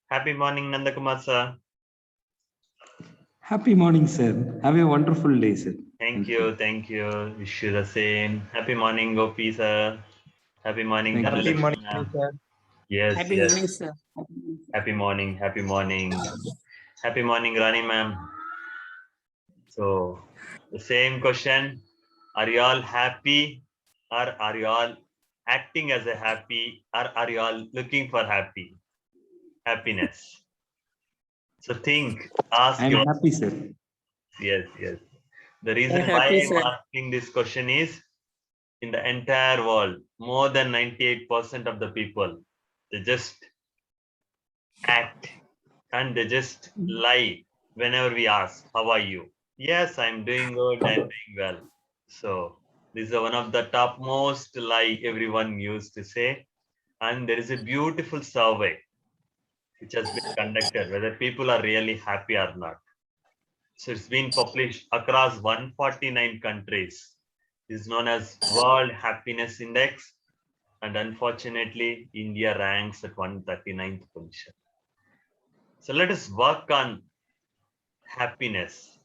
Happy morning, Nandakumar sir. Happy morning, sir. Have a wonderful day, sir. Thank you. Wish you the same. Happy morning, Gopi sir. Happy morning, Thank you, Happy sir. Dhanalakshmi morning, ma'am. sir. Yes, Happy yes. morning, sir. Happy morning, happy morning. Happy morning, Rani ma'am. So, the same question. Are you all happy or are you all acting as a happy or are you all looking for happiness? So think, ask I am yourself. happy, sir. Yes, yes. The I'm reason why happy, I'm sir. asking this question is in the entire world, more than 98% of the people, they just act and they just lie whenever we ask, how are you? Yes, I'm doing good, I'm doing well. So this is one of the topmost lie everyone used to say. And there is a beautiful survey which has been conducted whether people are really happy or not. So it's been published across 149 countries. It's known as World Happiness Index. And unfortunately, India ranks at 139th position. So let us work on happiness.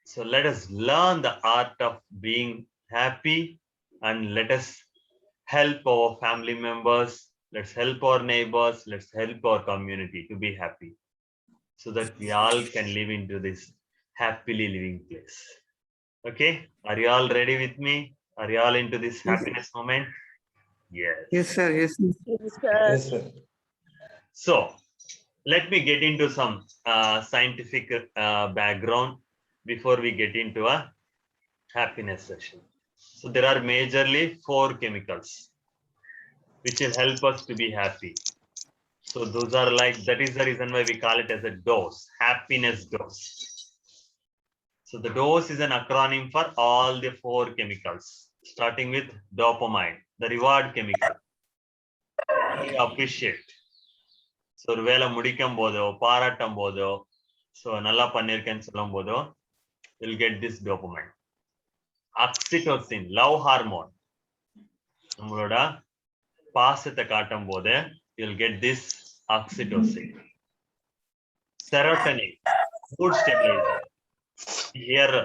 So let us learn the art of being happy and let us help our family members, let's help our neighbors, let's help our community to be happy so that we all can live into this happily living place. Okay, are you all ready with me? Are you all into this happiness moment? Yes. Yes, sir. Yes. Yes, sir. So let me get into some scientific background before we get into a happiness session. So there are majorly 4 chemicals which will help us to be happy. So those are like, that is the reason why we call it as a dose, happiness dose. So the dose is an acronym for all the 4 chemicals, starting with dopamine, the reward chemical. You appreciate. So ஒரு வேலை முடிக்கும் போதோ பாராட்டும் போதோ so நல்லா பண்ணியிருக்கேன்னு சொல்லும் போதோ will get this dopamine. Oxytocin, love hormone, நம்மளோட பாசத்தை காட்டும் போது will get this oxytocin. செரோட்டனின், mood stabiliser. Here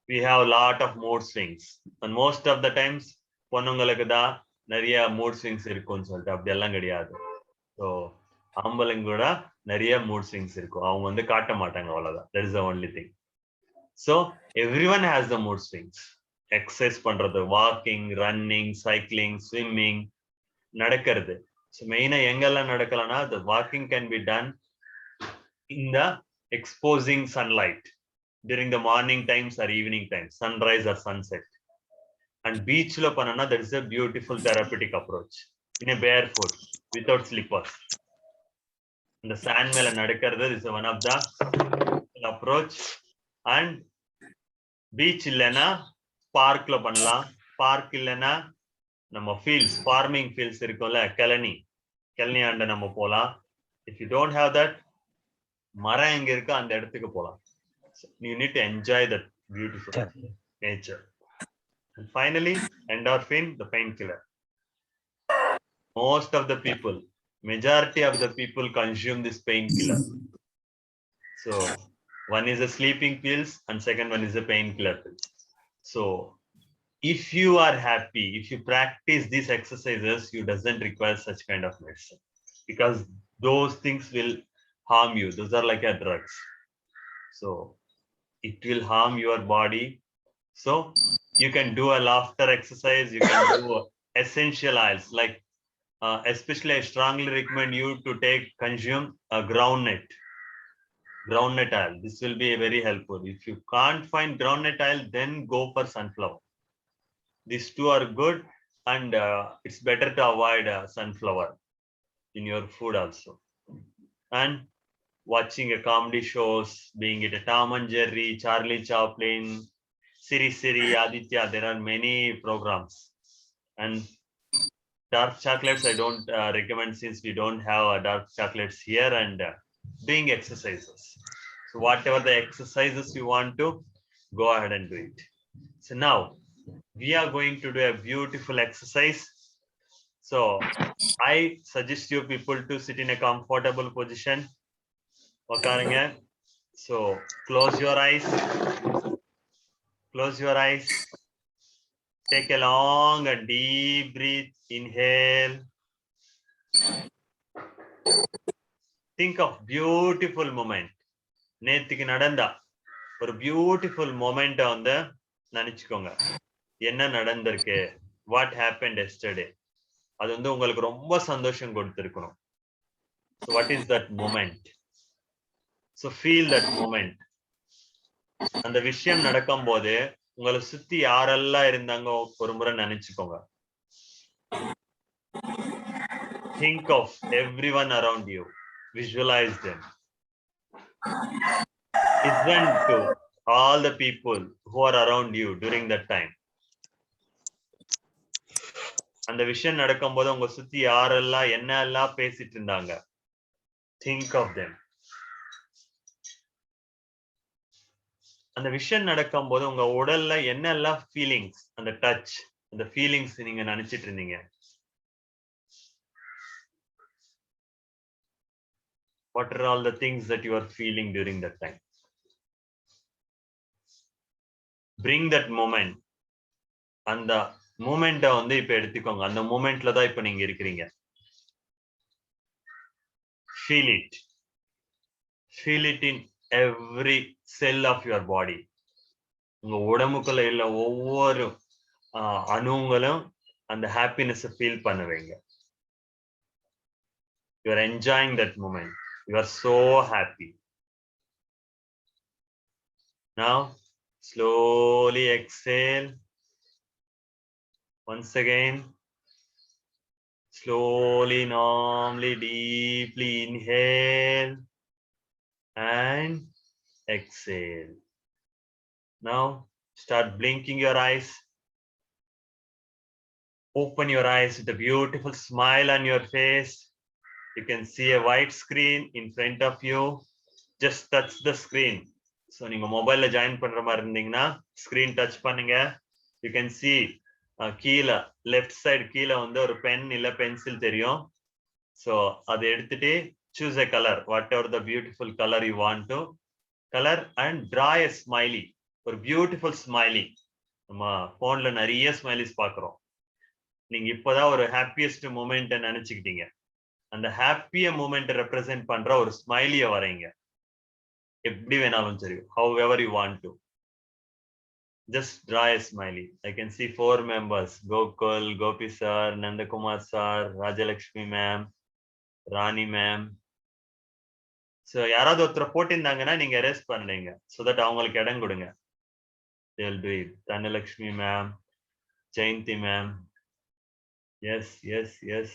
we have a lot of mood swings and most of the times பொண்ணுங்களுக்கு தான் நிறைய மூட் ஸ்விங்ஸ் இருக்கும்னு சொல்லிட்டு அப்படி எல்லாம் கிடையாது. ஸோ ஆம்பளைங்க கூட நிறைய மூட் ஸ்விங்ஸ் இருக்கும், அவங்க வந்து காட்ட மாட்டாங்க, அவ்வளவுதான். that is the only thing. So everyone has the mood swings. Exercise பண்றது, வாக்கிங், ரன்னிங், சைக்கிளிங், ஸ்விம்மிங், நடக்கிறது. ஸோ மெயினா எங்கெல்லாம் நடக்கலாம்னா the walking can be done in the exposing sunlight during the morning times or evening times, sunrise or sunset. And beachல பண்ணனா that is a beautiful therapeutic approach in a barefoot without slippers. இந்த sand மேல நடக்கிறது is one of the approach. And beach இல்லனா பார்க்ல பண்ணலாம். Park இல்லனா நம்ம fields, farming fields இருக்கும்ல, கழனி ஆண்ட நம்ம போலாம். If you don't have that, மரம் எங்க இருக்கு அந்த இடத்துக்கு போலாம். You need to enjoy that beautiful nature. And finally, endorphin, the painkiller. Most of the people, majority of the people consume this painkiller. So one is the sleeping pills and second one is the painkiller pills. So if you are happy, if you practice these exercises, you doesn't require such kind of medicine because those things will harm you. Those are like a drugs. So it will harm your body. So you can do a laughter exercise, you can do essential oils like especially I strongly recommend you to consume a groundnut oil. This will be very helpful. If you can't find groundnut oil, then go for sunflower. These two are good, and it's better to avoid sunflower in your food also. And watching a comedy shows, being it a Tom and Jerry, Charlie Chaplin, Siri, Aditya, there are many programs. And dark chocolates I don't recommend since we don't have dark chocolates here. And doing exercises. So whatever the exercises you want to, go ahead and do it. So now we are going to do a beautiful exercise. So I suggest you people to sit in a comfortable position. உட்காருங்க. So close your eyes. Close your eyes. Take a long and deep breath. Inhale. Think of beautiful moment. நேத்துக்கு நடந்தா ஒரு beautiful moment வந்து நினைச்சுக்கோங்க. என்ன நடந்திருக்கு? What happened yesterday? அது வந்து உங்களுக்கு ரொம்ப சந்தோஷம் கொடுத்திருக்கணும். So what is that moment? So feel that moment. அந்த விஷயம் நடக்கும்போது உங்களை சுத்தி யாரெல்லாம் இருந்தாங்க ஒரு முறை நினைச்சுக்கோங்க. Think of everyone around you. Visualize them. Listen to all the people who are around you during that time. அந்த விஷயம் நடக்கும்போது உங்க சுத்தி யாரெல்லாம் என்னெல்லாம் பேசிட்டு இருந்தாங்க. Think of them. அந்த விஷயம் நடக்கும்போது உங்க உடல்ல என்னெல்லாம் ஃபீலிங்ஸ், அந்த டச், அந்த ஃபீலிங்ஸ் நீங்க நினைச்சிட்டு இருந்தீங்க. What are all the things that you are feeling during that time? Bring that moment. அந்த மூமெண்ட்டை வந்து இப்ப எடுத்துக்கோங்க. அந்த மூமெண்ட்ல தான் இப்ப நீங்க இருக்கிறீங்க. Feel it. Feel it in every cell of your body. உங்க உடம்புக்குள்ள உள்ள ஒவ்வொரு அணுங்களும் அந்த ஹாப்பினஸ் ஃபீல் பண்ணுவீங்க. You are enjoying that moment. You are so happy. Now slowly exhale. Once again, slowly, normally, deeply inhale and exhale. Now start blinking your eyes. Open your eyes with a beautiful smile on your face. You can see a white screen in front of you. Just touch the screen. So நீங்க மொபைல்ல join பண்ற மாதிரி இருந்தீங்கன்னா screen touch பண்ணுங்க. You can see கீழே left side கீழே வந்து ஒரு பென் இல்ல பென்சில் தெரியும். So அதை எடுத்துட்டு choose a color, whatever the beautiful color you want to color, and draw a smiley. ஒரு beautiful smiley. நம்ம போன்ல நிறைய ஸ்மைலிஸ் பார்க்கிறோம். நீங்க இப்பதான் ஒரு ஹாப்பியஸ்ட் மூமெண்ட் நினைச்சுக்கிட்டீங்க. அந்த ஹாப்பிய மூமெண்ட் ரெப்ரசென்ட் பண்ற ஒரு ஸ்மைலிய வரைங்க. எப்படி வேணாலும் சரி, however you want to. Just draw a smiley. I can see 4 members: Gokul, Gopi sir, Nandakumar sir, Rajalakshmi ma'am, Rani ma'am. So யாராவது ஒருத்தர் போட்டிருந்தாங்கன்னா நீங்க எரேஸ் பண்ணுங்க, so that அவங்களுக்கு இடம் கொடுங்க. They will do it. Dhanalakshmi ma'am, Jayanti ma'am. Yes, yes, yes.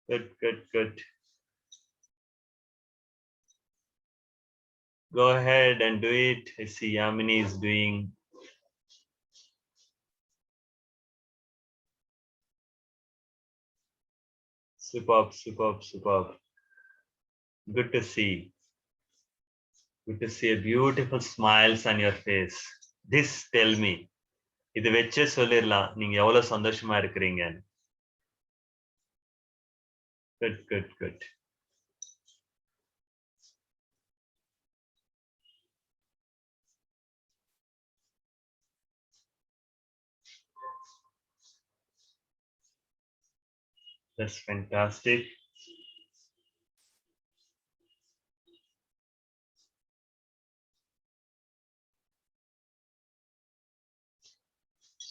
Good, good, good. Go ahead and do it. I see Yamini is doing. Superb, superb, superb. Good to see. Good to see a beautiful smiles on your face. This tell me. இது வெச்சே சொல்லிரலாம் நீங்க எவ்வளவு சந்தோஷமா இருக்கிறீங்க. Good, good, good. That's fantastic.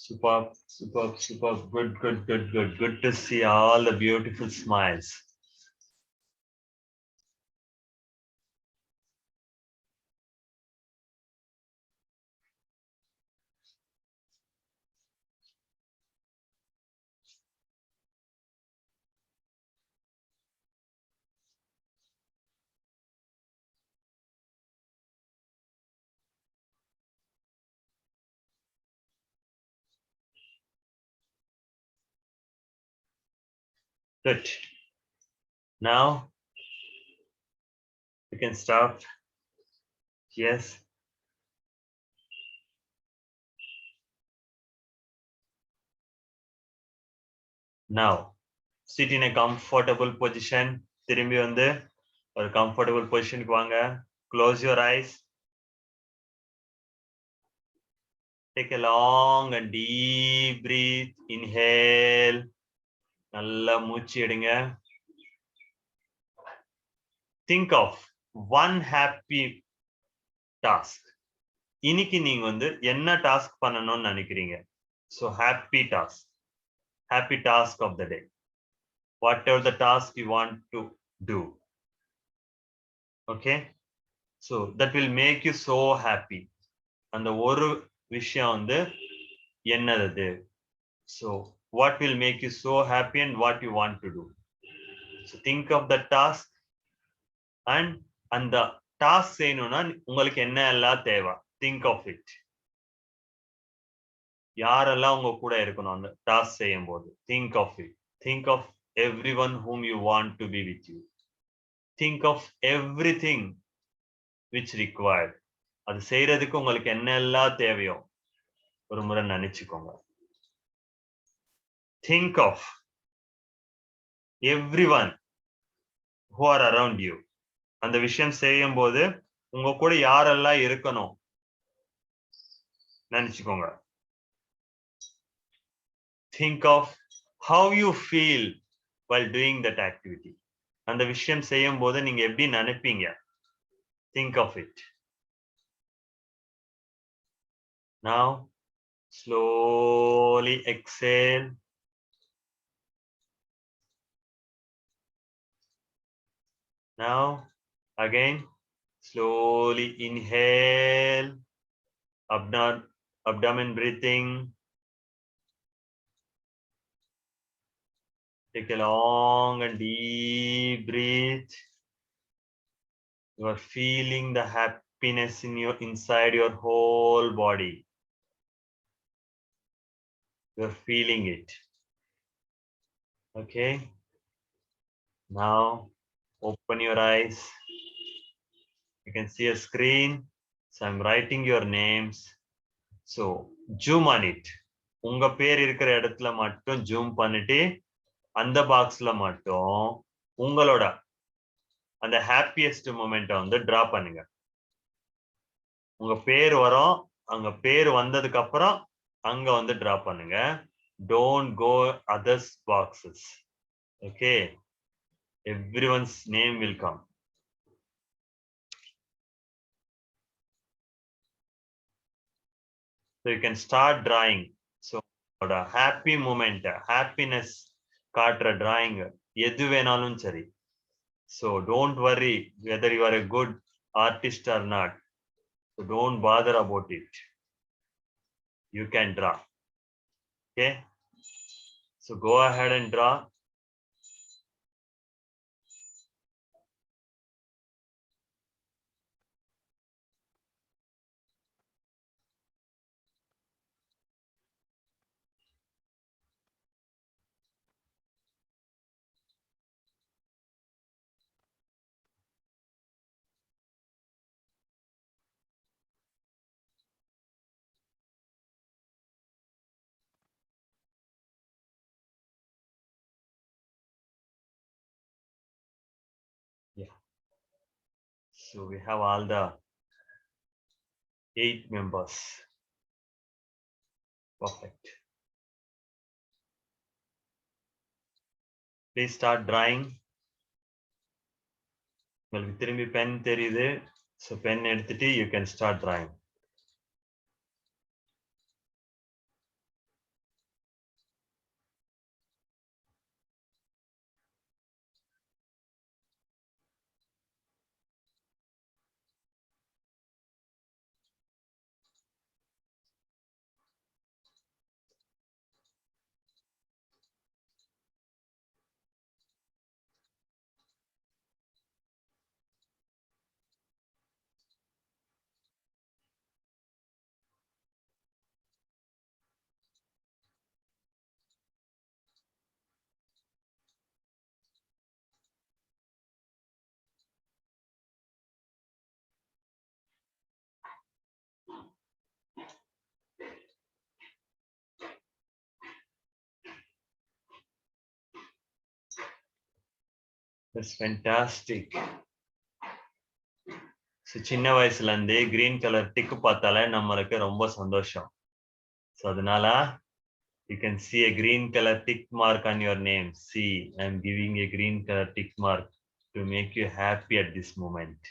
Superb, superb, superb. Good, good, good, good. Good to see all the beautiful smiles. Good. Now you can stop. Yes. Now sit in a comfortable position. திரும்பி வந்து ஒரு comfortable positionக்கு வாங்க. Close your eyes. Take a long and deep breath. Inhale. நல்லா மூச்சு எடுங்க. Think of one happy task. இன்னைக்கு நீங்க வந்து என்ன டாஸ்க் பண்ணணும்னு நினைக்கிறீங்க? So happy task of the day. Whatever the task you want to do. Okay? So that will make you so happy. அந்த ஒரு விஷயம் வந்து என்னது? So what will make you so happy and what you want to do? So think of the task and அந்த task செய்யணும்னா உங்களுக்கு என்ன எல்லாம் தேவை? Think of it. யாரெல்லாம் உங்க கூட இருக்கணும் அந்த டாஸ்க் செய்யும் போது? Think of it. Think of everyone whom you want to be with you. Think of everything which required. அது செய்யறதுக்கு உங்களுக்கு என்ன எல்லாம் தேவையோ ஒரு முறை நினைச்சுக்கோங்க. Think of everyone who are around you. அந்த விஷயம் செய்யும் போது உங்க கூட யாரெல்லாம் இருக்கணும் நினைச்சுக்கோங்க. Think of how you feel while doing that activity. அந்த விஷயம் செய்யும் போது நீங்க எப்படி நினைப்பீங்க? Think of it. Now slowly exhale. Now again slowly inhale. Abdomen breathing. Take a long and deep breath. You are feeling the happiness inside your whole body. You are feeling it. Okay. Now open your eyes. You can see a screen. So I'm writing your names. So zoom on it. உங்க பேர் இருக்கிற இடத்துல மட்டும் zoom பண்ணிட்டு அந்த பாக்ஸ்ல மட்டும் உங்களோட அந்த ஹாப்பியஸ்ட் மூமெண்ட்டை வந்து டிரா பண்ணுங்க. உங்க பேர் வரும், அங்க பேர் வந்ததுக்கு அப்புறம் அங்க வந்து டிரா பண்ணுங்க. Don't go others boxes. Okay, everyone's name will come. So you can start drawing. So a happy moment, happiness காட்டுற drawing எது வேணாலும் சரி. So don't worry whether you are a good artist or not. So don't bother about it. You can draw. Okay. So go ahead and draw. Yeah. So we have all the 8 members. Perfect. Please start drawing. உங்களுக்கு திரும்பி pen தெரியுது. So pen எடுத்துட்டு you can start drawing. That's fantastic. So சின்ன வயசுல இருந்தே green colour tick பார்த்தாலே நம்மளுக்கு ரொம்ப சந்தோஷம். So அதனால you can see a green color tick mark on your name. See, I'm giving a green color tick mark to make you happy at this moment.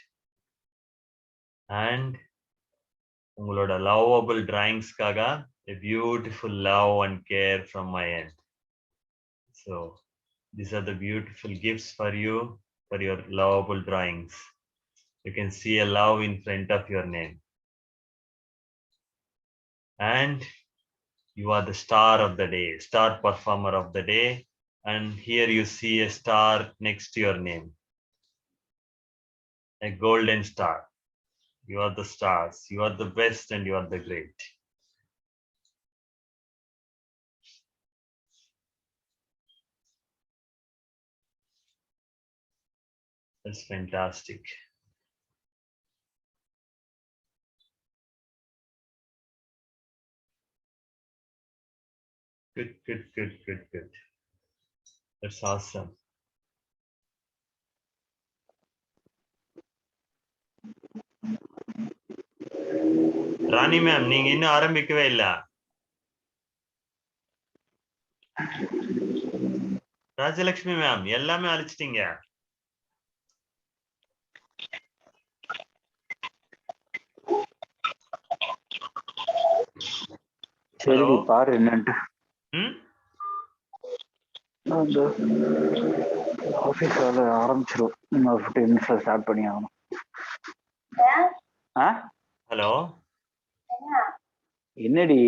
And உங்களோட lovable drawings-காக a beautiful love and care from my end. So these are the beautiful gifts for you for your lovable drawings. You can see a love in front of your name. And you are the star of the day, star performer of the day. And here you see a star next to your name, a golden star. You are the stars. You are the best and you are the great. That's fantastic. Good, good, good, good, good. That's awesome. Rani ma'am, நீங்க இன்னும் ஆரம்பிக்கவே இல்ல. Rajalakshmi ma'am, எல்லாமே அழிச்சிட்டீங்க. சரி பாரு என்னன்ட்டு. அந்த office வேலை ஆரம்பிச்சிடும். இன்னும் 15 நிமிஷம் ஸ்டார்ட் பண்ணி ஆகணும். ஹலோ, என்னடி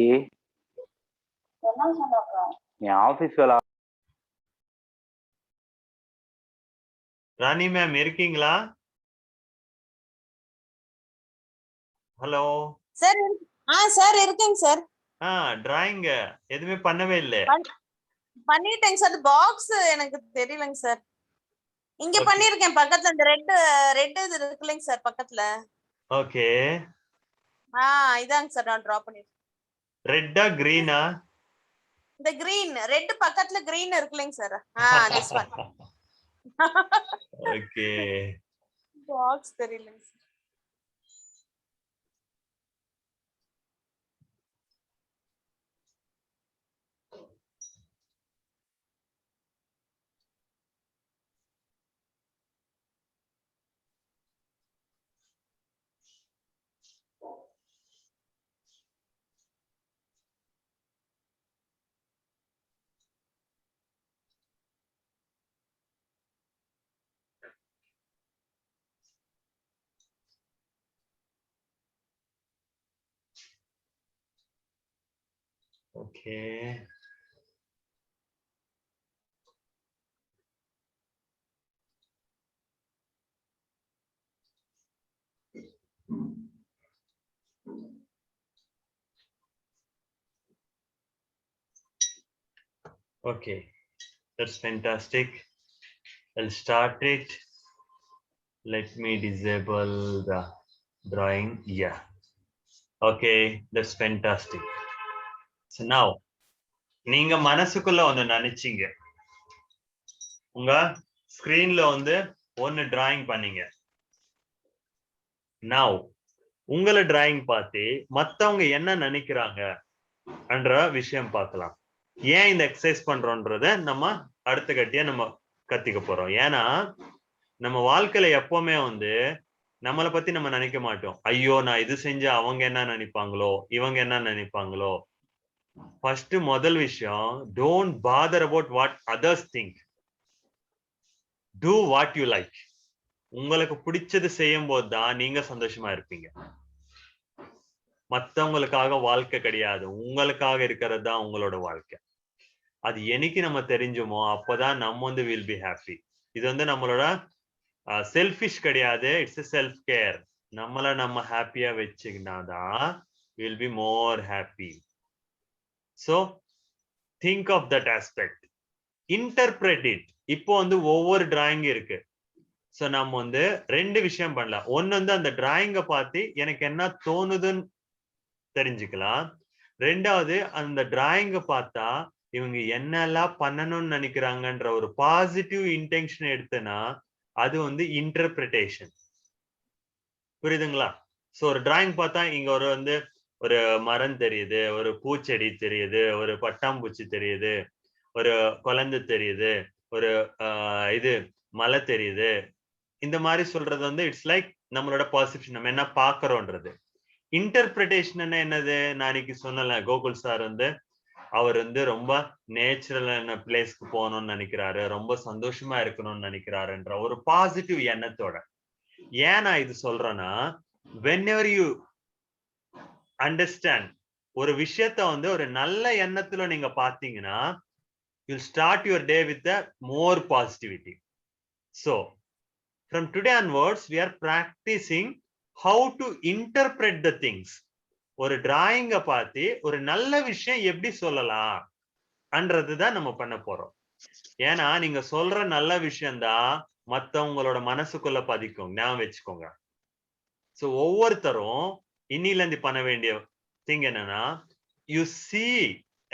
என் ஆபீஸ் வேலை? ராணி மேம் இருக்கீங்களா? Hello sir. சார் இருக்கேங்க சார். டிராயிங் எதுவுமே பண்ணவே இல்லை. பண்ணிட்டேங்க சார். பாக்ஸ் எனக்கு தெரியலங்க சார். இங்க பண்ணிருக்கேன் பக்கத்துல, அந்த ரெட் இது இருக்குல்லைங்க சார் பக்கத்துல. ஓகே. இதாங்க சார் நான் டிரா பண்ணிருக்கேன். ரெட்டா கிரீனா? இந்த கிரீன், ரெட் பக்கத்துல கிரீன் இருக்குல்லைங்க sir. This one. Okay. Box தெரியலங்க sir. Okay. Okay, that's fantastic. I'll start it. Let me disable the drawing. Yeah. Okay, that's fantastic. So now, நீங்க மனசுக்குள்ள ஒண்ணு நினைச்சீங்க, உங்க ஸ்கிரீன்ல ஒன்னு டிராயிங் பண்ணீங்க. Now, உங்களை டிராயிங் பார்த்து மத்தவங்க என்ன நினைக்கிறாங்க என்ற விஷயம் பார்க்கலாம். ஏன் இந்த எக்ஸசைஸ் பண்றோன்றத நம்ம அடுத்த கட்டியா நம்ம கத்திக்க போறோம். ஏன்னா நம்ம வாழ்க்கையில எப்பவுமே நம்மளை பத்தி நம்ம நினைக்க மாட்டோம். ஐயோ நான் இது செஞ்சா அவங்க என்ன நினைப்பாங்களோ, இவங்க என்ன நினைப்பாங்களோ. ஃபர்ஸ்ட் முதல் விஷயம், don't bother about what others think. Do what you like. உங்களுக்கு பிடிச்சது செய்யும் போது தான் நீங்க சந்தோஷமா இருப்பீங்க. மத்தவங்களுக்காக வாழ்க்கை கிடையாது, உங்களுக்காக இருக்கிறது தான் உங்களோட வாழ்க்கை. அது என்னைக்கு நம்ம தெரிஞ்சுமோ அப்பதான் நம்ம வில் பி ஹாப்பி. இது நம்மளோட செல்ஃபிஷ் கிடையாது, இட்ஸ் செல்ஃப் கேர். நம்மள நம்ம ஹாப்பியா வச்சுக்கினாதான் will be more happy. So think of that aspect, interpret it. இப்போ ஒவ்வொரு டிராயிங் இருக்கு. சோ நம்ம ரெண்டு விஷயம் பண்ணலாம். ஒன்னு அந்த டிராயிங்க பார்த்து எனக்கு என்ன தோணுதுன்னு தெரிஞ்சுக்கலாம். ரெண்டாவது அந்த டிராயிங்க பார்த்தா இவங்க என்னெல்லாம் பண்ணணும்னு நினைக்கிறாங்கன்ற ஒரு பாசிட்டிவ் இன்டென்ஷன் எடுத்தனா அது வந்து இன்டர்பிரிட்டேஷன். புரியுதுங்களா? சோ ஒரு டிராயிங் பார்த்தா இங்க ஒரு மரம் தெரியுது, ஒரு பூச்செடி தெரியுது, ஒரு பட்டாம்பூச்சி தெரியுது, ஒரு குழந்தை தெரியுது, ஒரு இது மலை தெரியுது. இந்த மாதிரி சொல்றது இட்ஸ் லைக் நம்மளோட பர்செப்ஷன், நம்ம என்ன பாக்குறோம்ன்றது. இன்டர்பிரிட்டேஷன் என்னது? நான் இன்னைக்கு சொன்னல, கோகுல் சார் அவர் ரொம்ப நேச்சுரலான பிளேஸ்க்கு போகணும்னு நினைக்கிறாரு, ரொம்ப சந்தோஷமா இருக்கணும்னு நினைக்கிறாருன்ற ஒரு பாசிட்டிவ் எண்ணத்தோட. ஏன் நான் இது சொல்றேன்னா, whenever you understand ஒரு விஷயத்த ஒரு நல்ல எண்ணத்துல நீங்க பாத்தீங்கன்னா, you'll start your day with a more positivity. So from today onwards we are practicing how to interpret the things. ஒரு டிராயிங்க பார்த்து ஒரு நல்ல விஷயம் எப்படி சொல்லலாம் அன்றதுதான் நம்ம பண்ண போறோம். ஏன்னா நீங்க சொல்ற நல்ல விஷயம்தான் மத்தவங்களோட மனசுக்குள்ள பதிக்கும், ஞாபகம் வச்சுக்கோங்க. சோ ஒவ்வொருத்தரும் இன்னில இருந்து பண்ண வேண்டிய திங் என்னன்னா, you see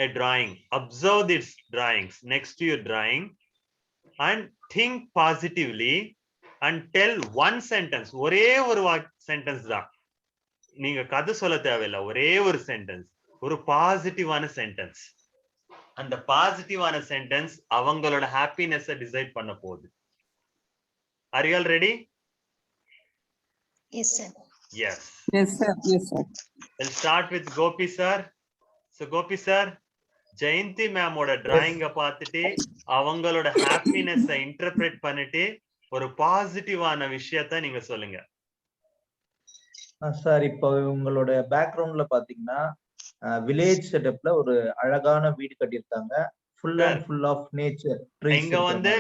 a drawing, observe these drawings next to your drawing and think positively and tell one sentence. ஒரே ஒரு சென்டென்ஸ் தான், நீங்க கதை சொல்ல தேவையில்லை, ஒரே ஒரு சென்டென்ஸ், ஒரு பாசிட்டிவான சென்டென்ஸ். அந்த பாசிட்டிவான சென்டென்ஸ் அவங்களோட ஹாப்பினஸ் டிசைட் பண்ண போகுது. Are you all ready? Yes, sir. Yes. Yes, sir. Yes, sir. We'll start with Gopi sir. So Gopi sir, Jayanthi மேமோட டிராயிங்க பார்த்துட்டு அவங்களோட ஹாப்பினஸ் இன்டர்பிரேட் பண்ணிட்டு ஒரு பாசிட்டிவான விஷயத்த நீங்க சொல்லுங்க. சார், இப்போ உங்களோட பேக்ரவுண்ட்ல பாத்தீங்கன்னா வில்லேஜ் செட்டப்ல ஒரு அழகான வீடு கட்டியிருக்காங்க, full and full of nature. இங்க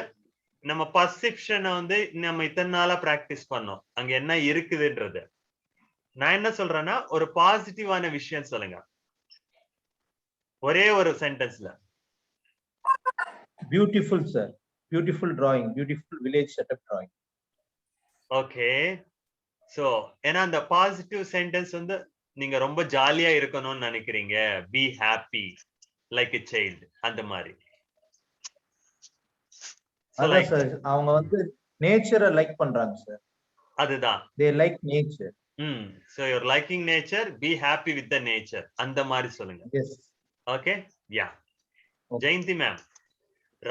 நம்ம பர்செப்ஷனை நம்ம இத்தனை நாளா பிராக்டிஸ் பண்ணோம், அங்க என்ன இருக்குதுன்றது. நான் என்ன சொல்றேன்னா, ஒரு பாசிட்டிவான விஷயம் சொல்லுங்க, ஒரே ஒரு சென்டென்ஸ்ல. Beautiful sir, beautiful drawing, beautiful village setup drawing. Okay. So ஏன்னா அந்த பாசிட்டிவ் சென்டென்ஸ் நீங்க ரொம்ப ஜாலியா இருக்கணும்னு நினைக்கிறீங்க, be happy like a child, அந்த மாதிரி. அதான் சார், அவங்க நேச்சரை லைக் பண்றாங்க சார். அதுதான், they like nature. so you're liking nature, be happy with the nature, அந்த மாதிரி சொல்லுங்க. Yes. Okay, yeah. Okay. Jayanthi ma'am,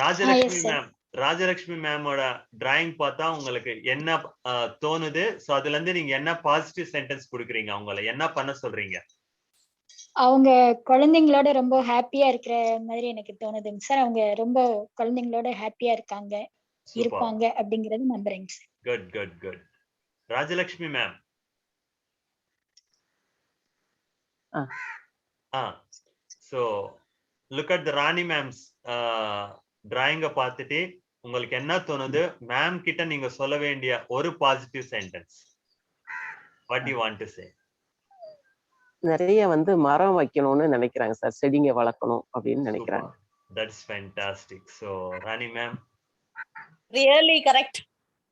Rajalakshmi ma'am, Rajalakshmi மேமோட டிராயிங் பார்த்தா உங்களுக்கு என்ன தோணுது? சோ அதுல இருந்து நீங்க என்ன பாசிட்டிவ் சென்டென்ஸ் கொடுக்குறீங்க, அவங்கள என்ன பண்ண சொல்றீங்க? அவங்க குழந்தைங்களோட ரொம்ப ஹாப்பியா இருக்கிற மாதிரி எனக்கு தோணுதுங்க சார். அவங்க ரொம்ப குழந்தைங்களோட ஹாப்பியா இருப்பாங்க அப்படிங்கறது நம்புறேங்க sir. Good good good. Rajalakshmi ma'am. So look at the Rani ma'am's drawing பார்த்துட்டு உங்களுக்கு என்ன தோணுது? மேம் கிட்ட நீங்க சொல்ல வேண்டிய ஒரு positive sentence. What do you want to say? நிறைய மரம் வைக்கணும்னு நினைக்கிறாங்க சார், செடிங்க வளர்க்கணும் அப்படின்னு நினைக்கிறாங்க. That's fantastic. So Rani ma'am, really correct.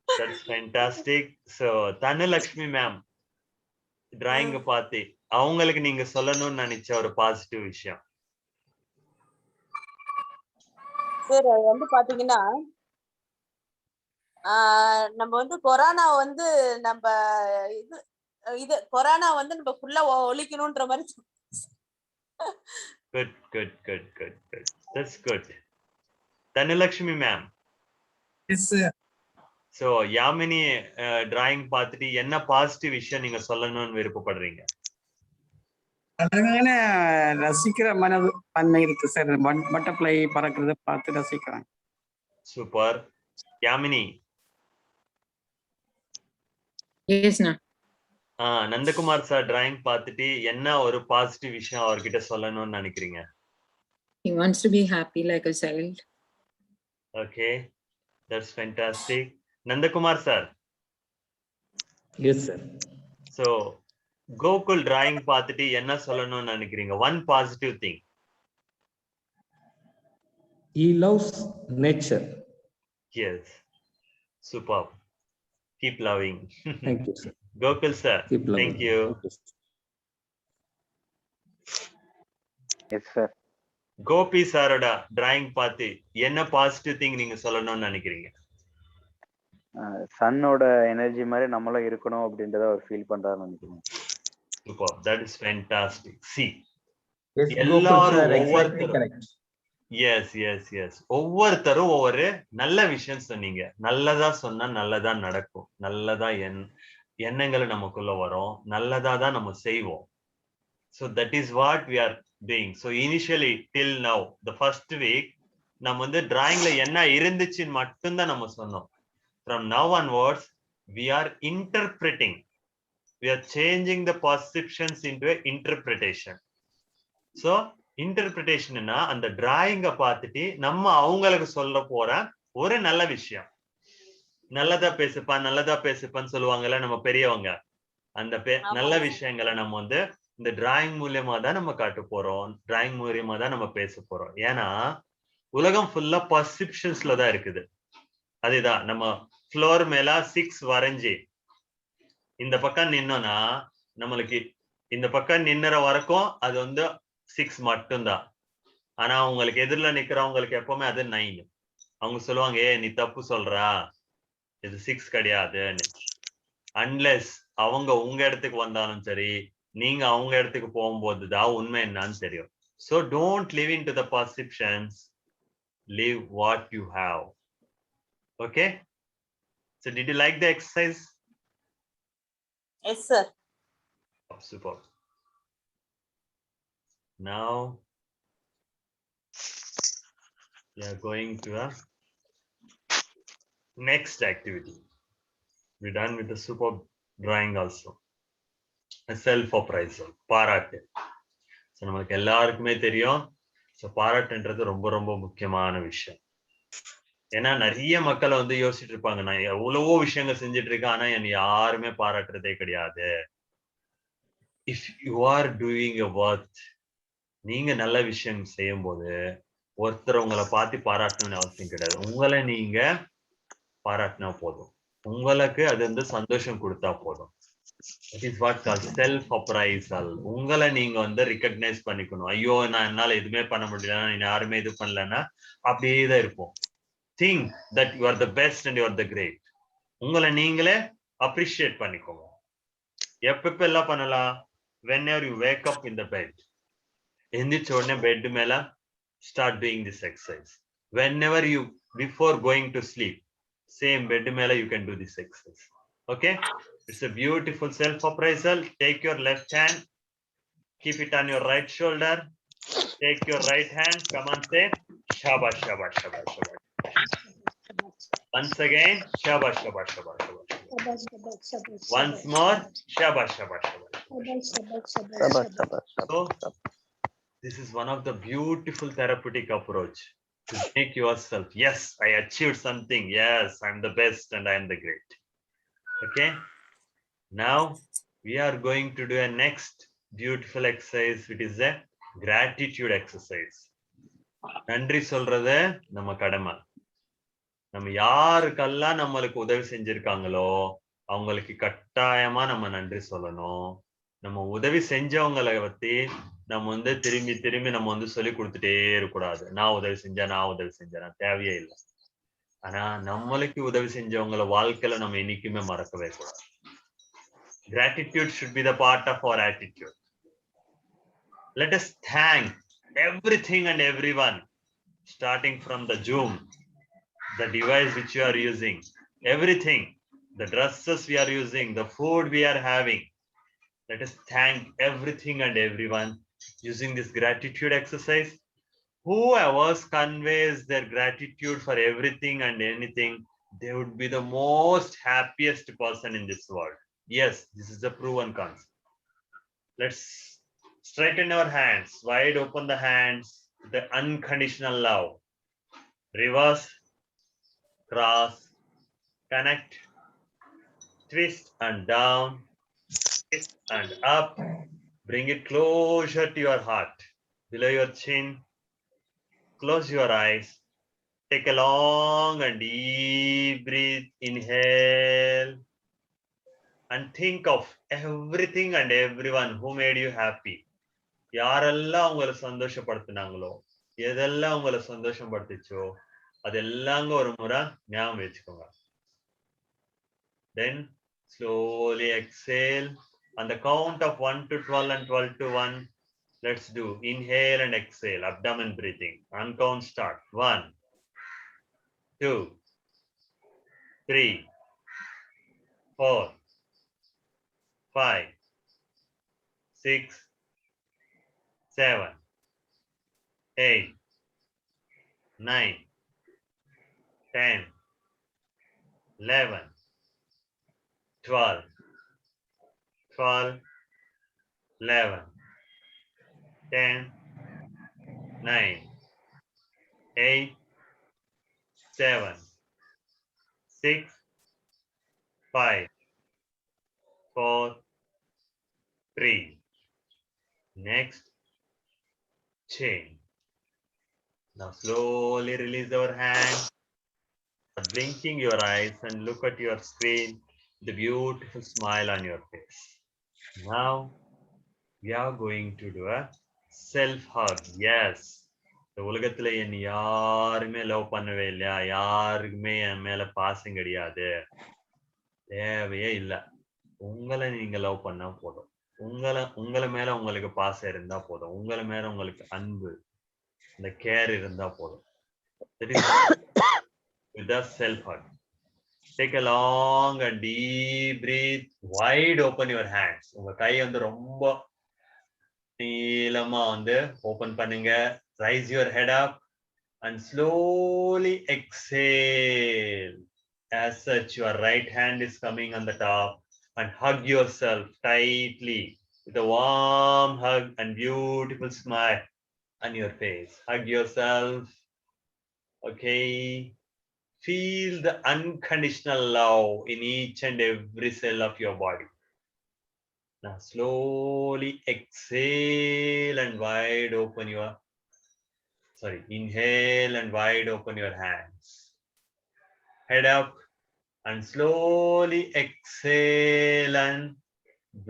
That's fantastic. So Thanulakshmi ma'am, drawing பார்த்து அவங்களுக்கு நீங்க சொல்லணும்னு நினைச்ச ஒரு பாசிட்டிவ் விஷயம். சார் அது பாத்தீங்கன்னா, நம்ம கொரோனா நம்ம இது கொரோனா நம்ம ஃபுல்லா ஒழிக்கணும்ன்ற மாதிரி. Good good good good good. That's good. Thanulakshmi ma'am. Yes sir. So Yamini drawing பார்த்துட்டு என்ன பாசிட்டிவ் விஷயம் நீங்க சொல்லணும்னு விருப்பப்படுறீங்க? அழகான ரசிக்கிற மனப்பான்மை இருக்கு சார், பட்டர்ஃப்ளை பறக்கிறத பார்த்து ரசிக்கிறாங்க. சூப்பர். யாமினி. எஸ்ண்ணா. நந்தகுமார் சார் டிராயிங் பார்த்துட்டு என்ன ஒரு பாசிட்டிவ் விஷயம் அவர்கிட்ட சொல்லணும்னு நினைக்கிறீங்க? He wants to be happy like a child. Okay, that's fantastic. Nandakumar sir. Yes, sir. So Gokul drawing பார்த்துட்டு என்ன சொல்லணும்னு நினைக்கிறீங்க? One positive thing. He loves nature. Yes. Superb. Keep loving. Thank you, sir. Gokul sir. Keep loving. Thank you. Yes, sir. Gopi சாரோட drawing பார்த்து என்ன positive thing நீங்க சொல்லணும்னு நினைக்கிறீங்க? சன்னோட எனர்ஜி மாதிரி நம்மளும் இருக்கணும் அப்படின்றத அவர் ஃபீல் பண்றாருன்னு நினைக்கிறேன். Super. That is fantastic. See, Yes, Gokul எல்லாரும் sir, exactly ஒவ்வொருத்தரும் correct. எஸ் ஒவ்வொருத்தரும் ஒவ்வொரு நல்ல விஷயம் சொன்னீங்க. நல்லதா சொன்னா நல்லதா நடக்கும். நல்லதா எண்ணங்களை நமக்குள்ள வரும். நல்லதா தான் நம்ம செய்வோம். So that is what we are doing. So initially till now, the first week, நம்ம வந்து டிராயிங்ல என்ன இருந்துச்சுன்னு மட்டும்தான் நம்ம சொன்னோம். From now onwards, we are interpreting. We are changing the perceptions into a interpretation. So இன்டர்பிரிட்டேஷன்னா அந்த டிராயிங்க பார்த்துட்டு நம்ம அவங்களுக்கு சொல்ல போற ஒரு நல்ல விஷயம். நல்லதா பேசுப்பான்னு சொல்லுவாங்கல்ல நம்ம பெரியவங்க. அந்த நல்ல விஷயங்களை நம்ம வந்து இந்த டிராயிங் மூலியமா தான் நம்ம காட்ட போறோம். டிராயிங் மூலியமா தான் நம்ம பேச போறோம். ஏன்னா உலகம் ஃபுல்லா பர்செப்ஷன்ஸ்ல தான் இருக்குது. அதுதான் நம்ம ஃப்ளோர் மேல 6 வரைஞ்சி இந்த பக்கம் நின்னோம்னா நம்மளுக்கு இந்த பக்கம் நின்னுற வரைக்கும் அது வந்து 6 மட்டும்தான். ஆனா உங்களுக்கு எதிரில நிக்கிறவங்களுக்கு எப்பவுமே அது 9. அவங்க சொல்லுவாங்க, ஏ நீ தப்பு சொல்றா, இது 6 கிடையாதுன்னு. அன்லெஸ் அவங்க உங்க இடத்துக்கு வந்தாலும் சரி, நீங்க அவங்க இடத்துக்கு போகும்போதுதான் உண்மை என்னன்னு தெரியும். So don't live into the perceptions, live what you have. Okay, so did you like the exercise? Yes sir. Oh, super. Now we are going to a next activity. We're done with the super drawing also. A self appraisal, பாராட்டு. So நமக்கு எல்லாருக்குமே தெரியும், so பாராட்டுன்றது ரொம்ப ரொம்ப முக்கியமான விஷயம். ஏன்னா நிறைய மக்களை வந்து யோசிச்சுட்டு இருப்பாங்க, நான் எவ்வளவோ விஷயங்கள் செஞ்சுட்டு இருக்கேன், ஆனா என்னை யாருமே பாராட்டுறதே கிடையாது. If you are doing a work, நீங்க நல்ல விஷயம் செய்யும் போது ஒருத்தர் உங்களை பார்த்து பாராட்டணும்னு அவசியம் கிடையாது. உங்களை நீங்க பாராட்டினா போதும். உங்களுக்கு அது வந்து சந்தோஷம் கொடுத்தா போதும். It is what called self appraisal. உங்களை நீங்க வந்து ரெகக்னைஸ் பண்ணிக்கணும். ஐயோ நான் என்னால எதுவுமே பண்ண முடியல, யாருமே இது பண்ணலன்னா அப்படியே தான் இருப்போம். Think that you are the best and you are the great. உங்களை நீங்களே அப்ரிஷியேட் பண்ணிக்கோங்க. எப்ப எல்லாம் பண்ணலாம்? Whenever you wake up in the bed, எந்திரிச்ச உடனே பெட் மேல start doing this exercise. Whenever you before going to sleep, same bed மேல you can do this exercise. Okay, it's a beautiful self appraisal. Take your left hand, keep it on your right shoulder, take your right hand, come on, say shabash shabash shabash shabash. Once again, shabash shabash shabash shabash. Once more, shabash shabash shabash. So this is one of the beautiful therapeutic approach to make yourself, yes, I achieved something, yes, I'm the best and I'm the great. Okay, now we are going to do a next beautiful exercise, which is a gratitude exercise. நன்றி சொல்றது நம்ம கடமை. நம்ம யாருக்கெல்லாம் நம்மளுக்கு உதவி செஞ்சிருக்காங்களோ அவங்களுக்கு கட்டாயமா நம்ம நன்றி சொல்லணும். நம்ம உதவி செஞ்சவங்களை பத்தி நம்ம வந்து திரும்பி திரும்பி நம்ம வந்து சொல்லி கொடுத்துட்டே இருக்கக்கூடாது. நான் உதவி செஞ்சேன் தேவையே இல்லை. ஆனா நம்மளுக்கு உதவி செஞ்சவங்களை வாழ்க்கையில நம்ம என்னைக்குமே மறக்கவே கூடாது. Gratitude should be the part of our attitude. Let us thank everything and everyone, starting from the Zoom, the device which you are using, everything, the dresses we are using, the food we are having. Let us thank everything and everyone using this gratitude exercise. Whoever conveys their gratitude for everything and anything, they would be the most happiest person in this world. Yes, this is a proven concept. Let's straighten our hands, wide open the hands, the unconditional love. Reverse, cross, connect, twist and down, twist and up. Bring it closer to your heart, below your chin. Close your eyes. Take a long and deep breath. Inhale. And think of everything and everyone who made you happy. யாரெல்லாம் உங்களை சந்தோஷப்படுத்தினாங்களோ, எதெல்லாம் உங்களை சந்தோஷப்படுத்துச்சோ அதெல்லாம் ஒரு முறை ஞாபகம் வச்சுக்கோங்க. Then slowly exhale. On the count of 1 to 12 and 12 to 1, let's do inhale and exhale, abdomen breathing. On count start. 1, 2, 3, 4, 5, 6, 7, 8, 9, 10, 11, 12, 12, 11, 10, 9, 8, 7, 6, 5, 4, 3. Next, chain. Now slowly release our hand. Blinking your eyes and look at your screen. The beautiful smile on your face. Now we are going to do a self hug. Yes. இந்த உலகத்துல என்ன யாருமே love பண்ணவே இல்லையா, யாருக்குமே என் மேல பாசம் கிடையாது, தேவையே இல்லை. உங்களை நீங்க லவ் பண்ணா போதும். உங்களை மேல உங்களுக்கு பாசம் இருந்தா போதும். உங்களை மேல உங்களுக்கு அன்பு, இந்த கேர் இருந்தா போதும். With a self hug. Take a long and deep breath. Wide open your hands. உங்க கை வந்து ரொம்ப நீளமா வந்து ஓபன் பண்ணுங்க. Raise your head up and slowly exhale. As such, your right hand is coming on the top, and hug yourself tightly with a warm hug and beautiful smile on your face. Hug yourself. Okay. Feel the unconditional love in each and every cell of your body. Now slowly exhale and wide open your, inhale and wide open your hands. Head up and slowly exhale and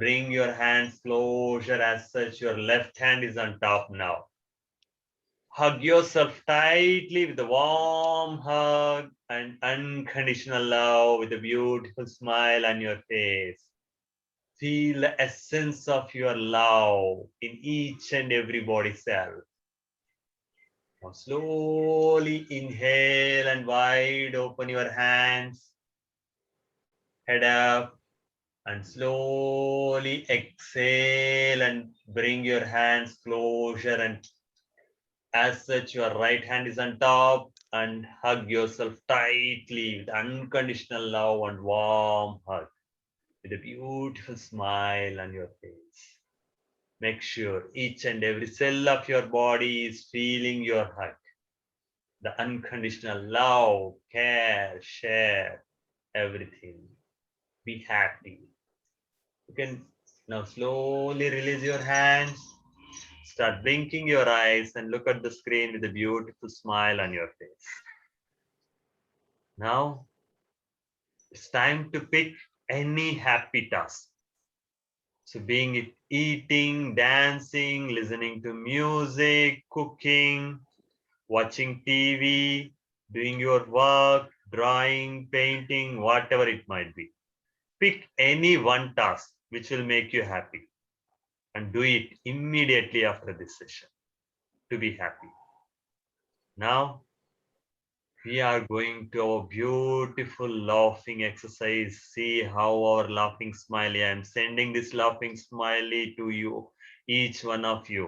bring your hands closer. As such, your left hand is on top now. Hug yourself tightly with a warm hug and unconditional love with a beautiful smile on your face. Feel the essence of your love in each and every body cell. Now slowly inhale and wide open your hands. Head up and slowly exhale and bring your hands closer, and as such, your right hand is on top, and hug yourself tightly with unconditional love and warm hug with a beautiful smile on your face. Make sure each and every cell of your body is feeling your hug. The unconditional love, care, share, everything. Be happy. You can now slowly release your hands. Start blinking your eyes and look at the screen with a beautiful smile on your face. Now, it's time to pick any happy task. So being it eating, dancing, listening to music, cooking, watching TV, doing your work, drawing, painting, whatever it might be. Pick any one task which will make you happy, and do it immediately after this session to be happy. Now, we are going to our beautiful laughing exercise. See how our laughing smiley, I am sending this laughing smiley to you, each one of you,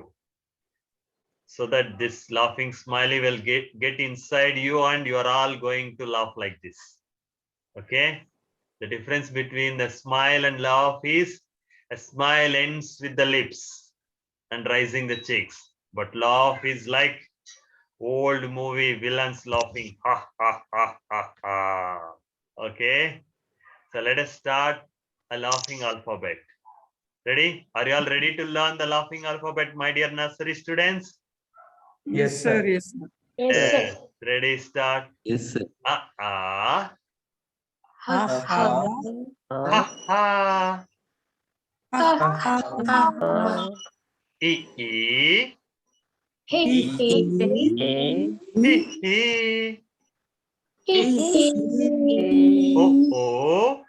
so that this laughing smiley will get inside you, and you are all going to laugh like this. Okay? The difference between the smile and laugh is, a smile ends with the lips and rising the cheeks, but laugh is like old movie villains laughing. Ha ha ha ha ha. Okay, so let us start a laughing alphabet. Ready? Are you all ready to learn the laughing alphabet, my dear nursery students? Yes, sir. Yes, sir. Yes, sir. Ready? Start. Yes, sir. Ah ah. Ha, ha, Ha ha. ha, ha, ha. E e. He, he, He he. he, he. Oh oh.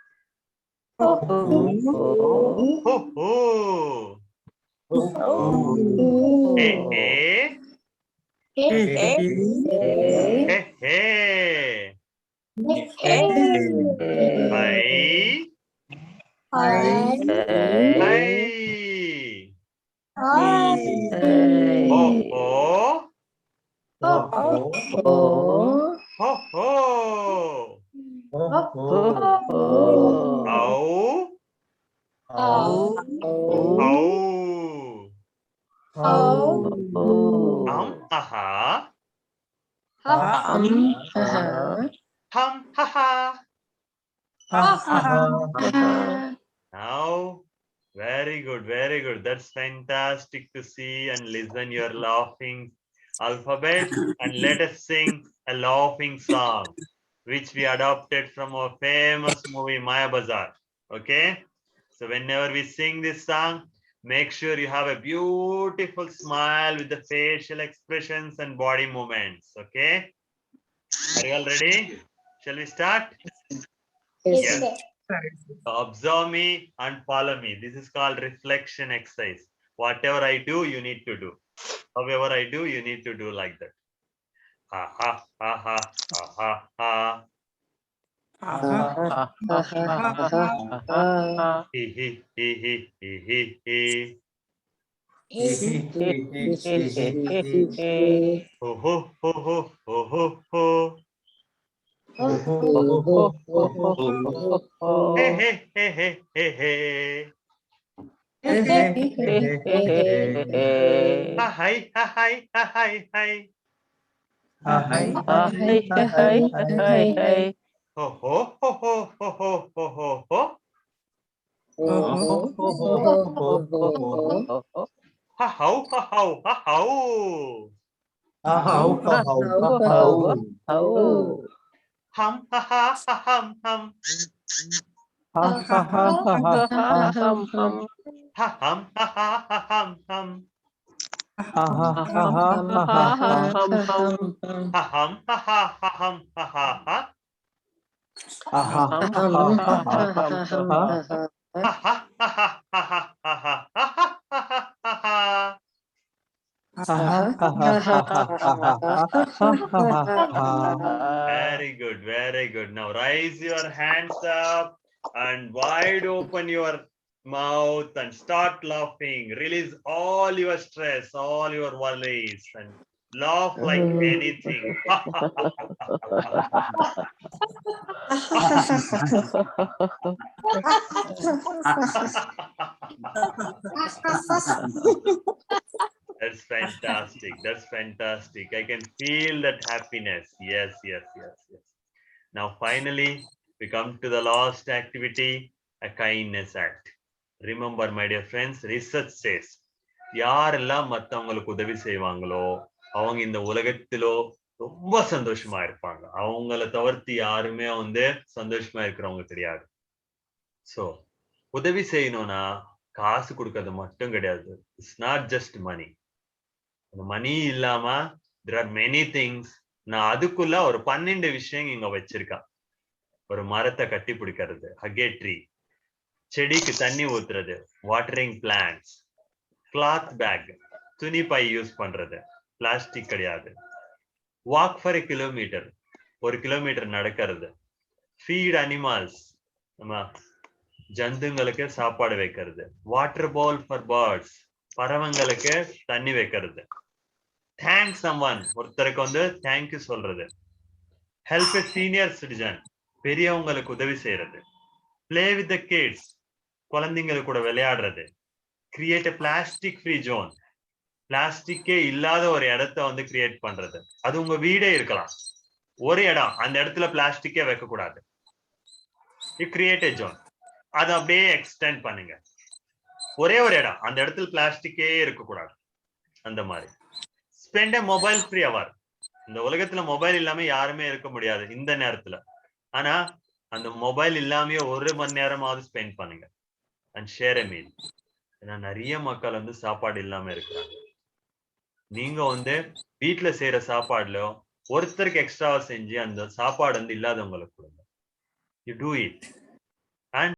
Now, very good, very good. That's fantastic to see and listen your laughing alphabet. And let us sing a laughing song, which we adopted from our famous movie Maya Bazaar. Okay? So whenever we sing this song, make sure you have a beautiful smile with the facial expressions and body movements. Okay? Are you all ready? Shall we start? Yes, sir. Observe me and follow me. This is called reflection exercise. Whatever I do, you need to do. However I do, you need to do like that. Ha ha ha ha ha ha ha. He he he he he he. Ho ho ho ho ho ho ho. Hey hey hey hey hey hey. Ha hi ha hi ha hi hi. Ho ho ho ho ho ho ho ho ho. Ha how ha how ha how. Hum ha ha ha hum hum. Ha hum ha ha ha hum hum. Ha hum ha ha ha hum ha ha ha. Ha ha ha ha ha ha ha. Very good, very good. Now raise your hands up and wide open your mouth and start laughing. Release all your stress, all your worries, and laugh like anything. That's fantastic. That's fantastic. I can feel that happiness. Yes, yes, yes, yes. Now, finally, we come to the last activity, a kindness act. Remember, my dear friends, research says, யாரெல்லாம் மத்தவங்களுக்கு உதவி செய்வாங்களோ அவங்க இந்த உலகத்திலோ ரொம்ப சந்தோஷமா இருப்பாங்க. அவங்கள தவிர்த்து யாருமே சந்தோஷமா இருக்கிறவங்க கிடையாது. So, உதவி செய்யணும்னா காசு கொடுக்கறது மட்டும் கிடையாது. It's not just money. மணி இல்லாம there are many things. நான் அதுக்குள்ள ஒரு 12 விஷயம் இங்க வச்சிருக்கேன். ஒரு மரத்தை கட்டி பிடிக்கிறது, hug a tree, செடிக்கு தண்ணி ஊத்துறது, வாட்டரிங் பிளான்ட்ஸ், கிளாத் பேக், துணி பை யூஸ் பண்றது, பிளாஸ்டிக் கிடையாது, வாக் ஃபார் 1 கிலோமீட்டர், 1 கிலோமீட்டர் நடக்கிறது, ஃபீட் அனிமல்ஸ், நம்ம ஜந்துங்களுக்கு சாப்பாடு வைக்கிறது, வாட்டர் பவுல் ஃபார் பேர்ட்ஸ், பறவைங்களுக்கு தண்ணி வைக்கிறது, தேங்க்ஸ் சம்வன், ஒருத்தருக்கு தேங்க்யூ சொல்றது, ஹெல்ப் எ சீனியர் சிட்டிசன், பெரியவங்களுக்கு உதவி செய்யறது, பிளே வித் த கிட்ஸ், குழந்தைங்களுக்கு கூட விளையாடுறது, create a plastic free zone, பிளாஸ்டிக்கே இல்லாத ஒரு இடத்த கிரியேட் பண்றது, அது உங்க வீடே இருக்கலாம், ஒரு இடம் அந்த இடத்துல பிளாஸ்டிக்கே வைக்க கூடாது, யூ கிரியேட் எ ஜோன், அதை அப்படியே எக்ஸ்டெண்ட் பண்ணுங்க, ஒரே ஒரு இடம் அந்த இடத்துல பிளாஸ்டிக்கே இருக்கக்கூடாது, அந்த மாதிரி. ஸ்பெண்ட் எ மொபைல் ஃப்ரீ அவர், இந்த உலகத்துல மொபைல் இல்லாம யாருமே இருக்க முடியாது இந்த நேரத்துல, ஆனா அந்த மொபைல் இல்லாமயே 1 மணி நேரமாவது ஸ்பெண்ட் பண்ணுங்க. அண்ட் ஷேர் எ மீல், ஏன்னா நிறைய மக்கள் சாப்பாடு இல்லாம இருக்கிறாங்க. நீங்க வீட்டுல செய்யற சாப்பாடுல ஒருத்தருக்கு எக்ஸ்ட்ராவா செஞ்சு அந்த சாப்பாடு இல்லாதவங்களுக்கு கொடுங்க. You do it.